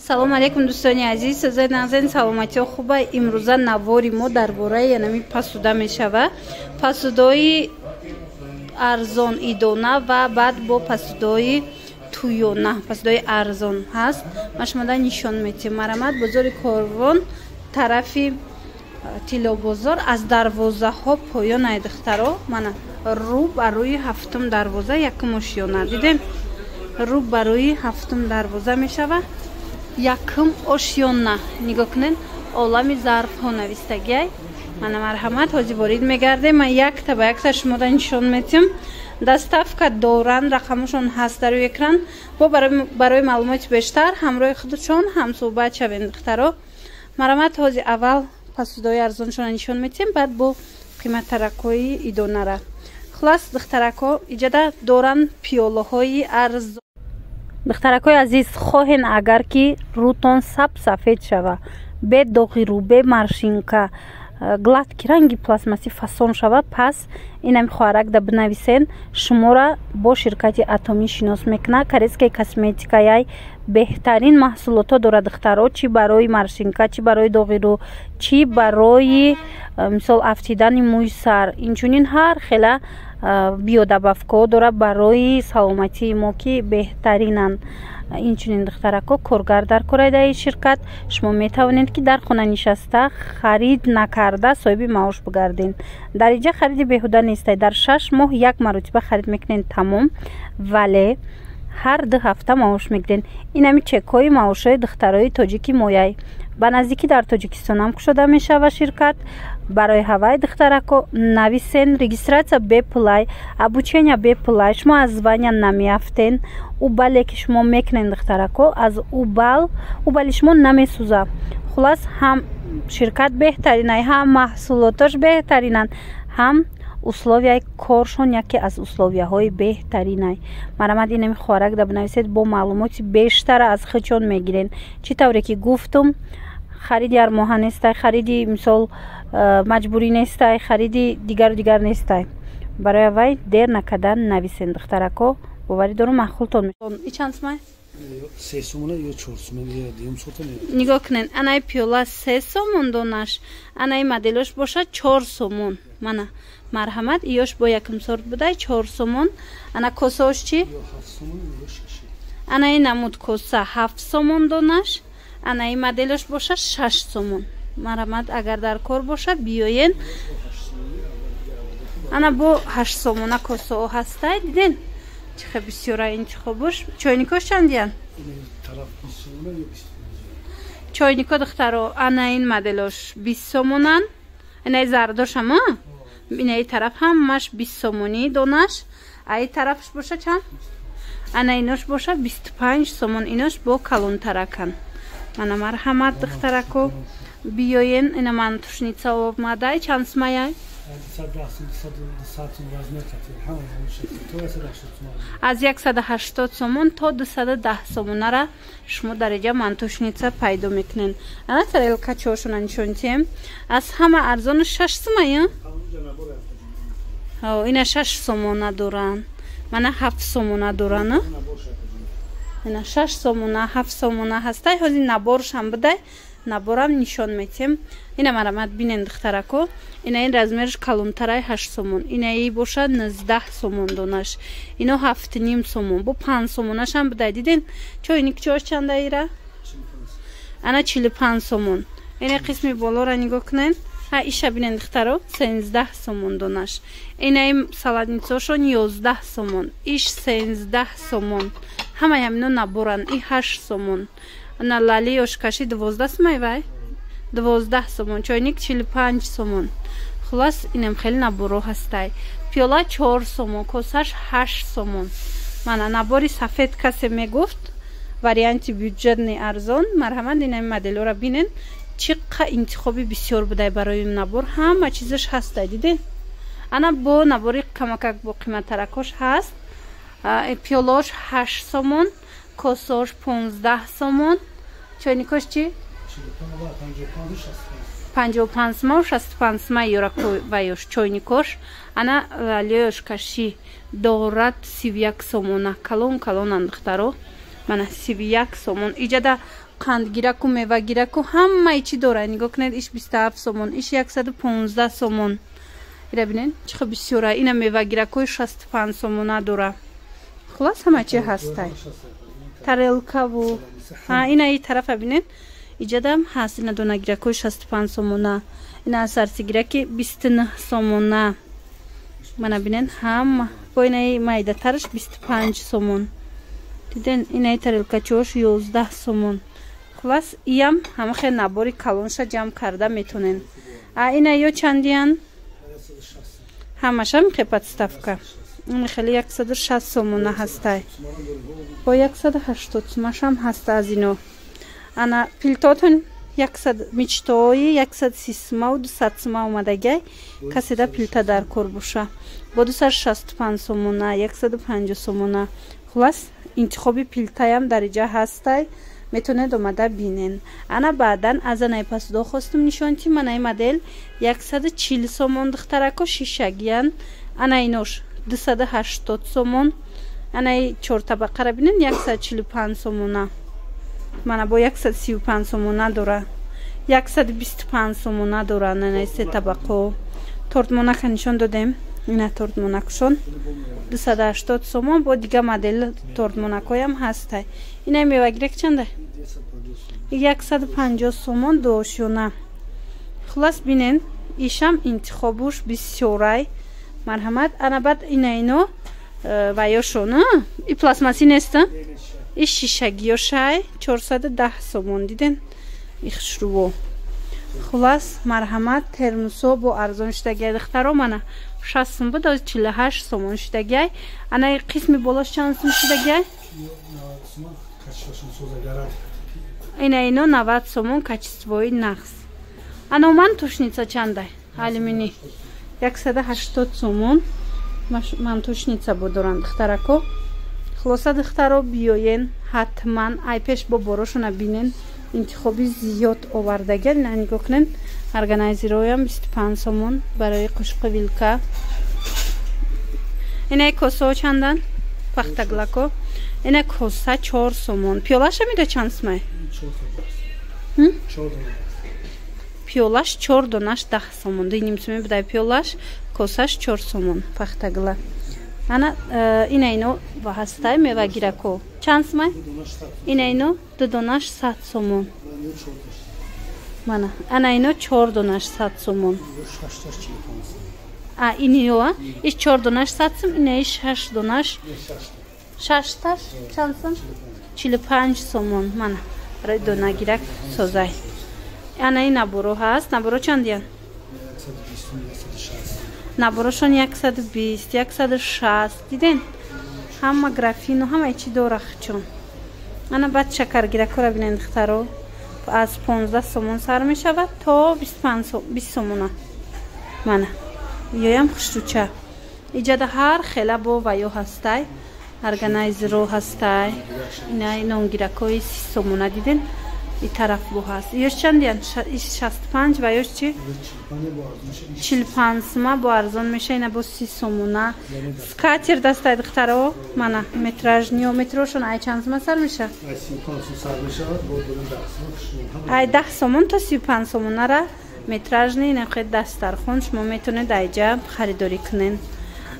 салом алейкум дӯстони азиз, сазои назани саломатиҳо хуба. Имрӯза навори мо дар бораи янами пасуда мешава. Пасудои арзон идона ва баъд бо пасудои туёна, пасудои арзон ҳаст. ма шумода нишон метем. Марамад бозори Корвон, тарафи Тилобозор, аз дарвозаҳо поёнаи духтаро. Мана рӯ ба рӯи ҳафтум дарвоза якум ошёна. Дидем? Рӯ ба рӯи ҳафтум дарвоза мешава. Якум ошёна. Нигоҳ кунед, олами зарфҳо навистагиай. Мана марҳамат, ҳози ворид мегардем. Ман якта ба якта шумода нишон метем. Доставка доран, рақамашон ҳаст дар рӯи экран. Бо барои маълумоти бештар ҳамроҳи худшон ҳамсӯҳбат шавем духтаро. Марҳамат, ҳози аввал пасудои арзоншона нишон метем, баъд бо қиматтаракҳои идонара. Хулас духтаракҳо иҷада доран пиёлаҳои арзон. Духтаракҳои азиз, хоҳен агар ки рӯтон сафед шава, бе доғи рӯ, бе маршинка, гладки ранги пластмаси фасон шава, пас инами хоҳарак да бинависен. Шумора бо ширкати Атомӣ шинос мекунад. Корейская косметика яй беҳтарин маҳсулотҳо дорад духтаро, чӣ барои маршинка, чӣ барои доғи рӯ, чӣ барои мисол афтидани мӯи сар. Инчунин ҳар хела биодабавкаҳо дорад барои саломатии мо ки беҳтаринанд. Инчунин духтаракҳо коргар дар кораи ширкат шумо метавонед ки дар хона нишаста харид накарда соҳиби маош бигардед. Дар инҷа хариди беҳуда нестай. Дар 6 моҳ як маротиба харид мекунед тамом, вале ҳар 2 ҳафта маош мегиред. Инами чекҳои маошҳои духтарои тоҷики мояй ба наздикӣ дар тоҷикистон ҳам кушода мешава ширкат. Барои ҳаваи духтаракҳо нависен регистратсия беплай, обучения беплай. Шумо аз звания намеафтен. убале ки шумо мекунед духтаракҳо, аз убали шумо намесӯза. Хулас ҳам ширкат беҳтаринай, ҳам маҳсулотош беҳтаринанд, ҳам условияи коршон яке аз условияҳои беҳтаринай. Марҳамат, инами хоҳарак да бинависед, бо маълумоти бештара аз худшон мегирен. Чӣ тавре ки гуфтум, хариди армоҳа нестай, хариди мисол маҷбурӣ нестай, хариди дигар нестай. Барои аввай дер накардан нависен духтаракҳо. боварӣ дорум махултон и чанд сумай? 3 сомона ё 4 сомона ё 2 сомона. Нигоҳ кунед, анаи пиёла 3 сомон донаш, анаи моделош бошад 4 сомон. Мана марҳамат, иёш бо якум сорт будай 4 сомон. Ана косаош чӣ? 7 сомон ё 6. Анаи намуд коса 7 сомон донаш, анаи моделош бошад 6 сомон. Марҳамат, агар дар кор бошад биёен. Ана бо 8 сомона косао ҳастай, диден? Чихе бисёра интихобош. Чойникош чандиян? Чойнико духтаро, анаин моделош 20 сомонан. Инаи зардошам, инаи тараф ҳамаш 20 сомонӣ донаш. Аи тарафш боша чанд? Анаинош боша 25 сомон. Инош бо калонтаракан. Мана марҳамат духтарако, биёен. Ина ман тушница омадай, чанд сумаяй? аз 180 сомон то 210 сомонара шумо дар инҷа мантушница пайдо мекунед. ана тарелкачошона нишонтем. аз ҳама арзону 6 сомая? ина 6 сомона доран. мана 7 сомона доран. ина 6 сомона, 7 сомона ҳастай. ҳозир наборшам бидай. наборам нишон метем. ина марҳамат бинен духтарако. ина ин размерш калонтараи 8 сомон. инаи бошад 19 сомон донаш. ино 7,5 сомон. бо 5 сомонашам бидай. диден? чойникчош чандаира? ана 45 сомон. ина қисми болора нигоҳ кунед. иша бинен духтаро, 13 сомон донаш. инаи салатницошон 11 сомон. иш 13 сомон. ҳамаям ино наборан. и 8 сомон. ана лали ошкаши 12 сомай вай? 12 сомон. чойник 45 сомон. хулас инам хеле наборо ҳастай. пиёла 4 сомон. косаш 8 сомон. мана набори сафед касе мегуфт варианти бюджетни арзон. марҳамат, инами моделора бинен. чӣ қа интихоби бисёр будай барои набор. ҳама чизаш ҳастай. диден? ана бо набори камакак бо қиматтаракош ҳаст. пиёлош 8 сомон. косош 15 сомон. чойникош чӣ? 55 сомон, 65 сомон ёракваёш чойникош. ана лалиёш каши дорад 31 сомона. калон калонанд духтаро. мана 31 сомон. иҷада қандгираку мевагираку ҳамаи чӣ дора. Нигоҳ кунед иш 27 сомон, иш 115 сомон. ира бинед чӣ хуб бисёра. ина мевагиракои 65 сомона дора. хулос ҳама чӣ ҳастай. тарелкаву ина и тарафа бинед иҷадам ҳаст. ина донагиракои 65 сомона. ина сарсигираки 29 сомона. мана бинед ҳама бо инаи майдатараш 25 сомон. диден инаи тарелкачош 11 сомон. хулас иям ҳама хел набори калонша ҷамъ карда метонен. ина ё чандиян ҳамаша михе подставка. ин хели 160 сомона ҳастай. бо 180 сомашам ҳаста аз ино. ана пилтотон 100 мечтои 130 сома 200 сома омадагай каседа пилта дар кор боша. бо 265 сомона 150 сомона. хулас интихоби пилтаям дар иҷа ҳастай. метонед омада бинен. ана баъдан аз анаи пасудо хостум нишонти манаи модел 140 сомон духтарако шишагиян. ана инош 280 сомон. анаи чортабақара бинен 145 сомона. мана бо 135 сомона дора. 125 сомона дора. анаи се табақо. тортмонака нишон додем. ина тортмонакшон 280 сомон. бо дига модел тортмонакоям ҳастай. ина мевагирак чанда? 150 сомон дошона. хулас бинен ишам интихобуш бисёрай. марҳамат. ана баъд ино ваёшона и пластмасси неста. и шишагиёшай 410 сомон. диден ихшруво. хулас марҳамат. термусо бо арзон шудагиай духтаро мана 60 сом буд 48 сомон шудагиай. ана қисми болош чанд сом шудагиай? ина ино 90 сомон качествои нақс. ана ман тушница чандай? алюминий 180 сомон. мантушница будорам духтарако. хулоса духтаро биёен ҳатман ай пеш бо борошона бинен интихоби зиёд овардагел. нигоҳ кунен органайзероям 25 сомон барои қушқи вилка. инаи косао чандан? пахтаглако. ина коса 4 сомон. пиёлаша мида чанд сомай? 4 пиёлаш 4 донаш 10 сомон. 2 сомон будай пиёлаш. косаш 4 сомон. пахтагла. ана ина ино ва ҳастай мевагирако чанд сомай? ина ино 2 донаш 100 сомон. мана ана ино 4 донаш 100 сомон. иниё иш 4 донаш 100 сом. ина иш 6 донаш 6таш чанд сом? 45 сомон. мана барои донагирак созай. ана ин наборо ҳаст. наборо чандиян? наборошон 120 160. диден ҳама графину ҳамаи чӣ дора хчон. ана баъд шакаргиракора бинен духтаро аз 15 сомон сар мешавад то 20 сомона. мана ёям хушрӯча. иҷада ҳар хела бо ваё ҳастай. органайзеро ҳастай. ина нонгиракои 30 сомона. диден и тараф бо ҳаст. ёш чандиян? 65 ва ёш чӣ? 45 сома бо арзон меша. ина бо 30 сомона. скатер дастай духтаро мана метражниё метрошон ай чанд сома сар меша? ай 10 сомон то 35 сомонара метражни нақед дастархон шумо метонед айҷа харидорӣ кунен.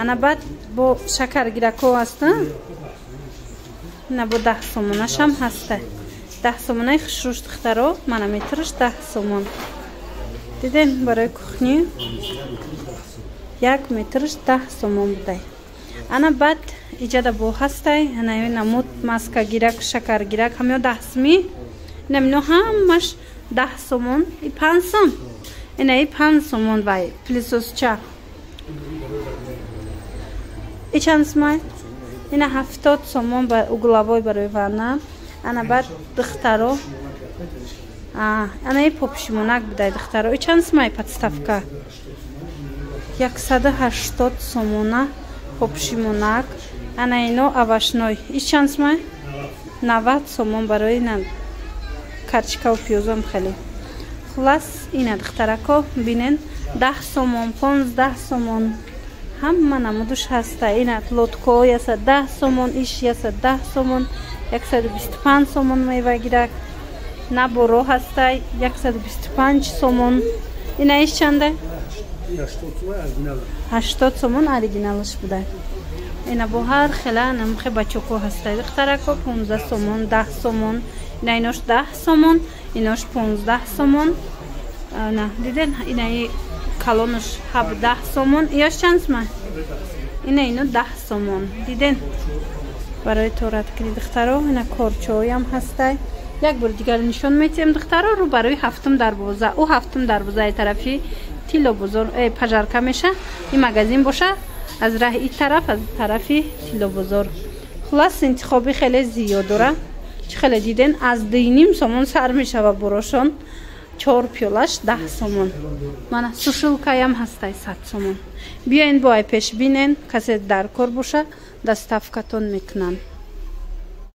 ана баъд бо шакаргирако ҳаста. ина бо 10 сомонашам ҳаста. 10 сомонаи хушрӯш духтаро мана метраш 10 сомон. диден барои кухни 1 метраш 10 сомон будай. ана баъд иҷада бо ҳастай. ана намуд маскагирак шакаргирак ҳамё 10 соми. ина мино ҳамаш 10 сомон. и 5 сом. ина и 5 сомон вай плисосча. и чанд сомай? ина 70 сомон ба угловой барои ванна. ана баъд духтаро ана и попшимонак будай духтаро. и чанд сомай подставка? 180 сомона попшимонак. ана ино авашной. и чанд сомай? 90 сомон барои карчикаву пиёзам хеле. хулас ина духтарако бинен 10 сомон 15 сомон ҳама намудуш ҳаста. ина лотко 10 сомон. иш 10 сомон 125 сомон мевагирак. наборо ҳастай 125 сомон. Инаиш чанда? 80 сомон оригиналаш буда. Ина бо ҳар хела намхе бачоко ҳастай. Духтарако 15 сомон, 10 сомон. Ина инош 10 сомон, инош 15 сомон. На, диден инаи калонаш 17 сомон. Яш чандсма? Ина ино 10 сомон. Диден? Барои торат кири духтаро, ина корчоям ҳастай. Як бор дигар нишон метиҳем духтаро рӯ барои ҳафтум дарвоза. Ӯ ҳафтум дарвозаи тарафи тило бозор пажарка меша. Ин магазин боша аз раҳи ин тараф, аз тарафи тило бозор. Хулас интихоби хеле зиёд дора. Чӣ хеле диден аз 2.5 сомон сар мешава борошон. 4 пиёлаш 10 сомон. Мана сушилкаям ҳастай 100 сомон. Биёин бо ай пеш бинен, касе дар кор боша, доставкатон мекунанд.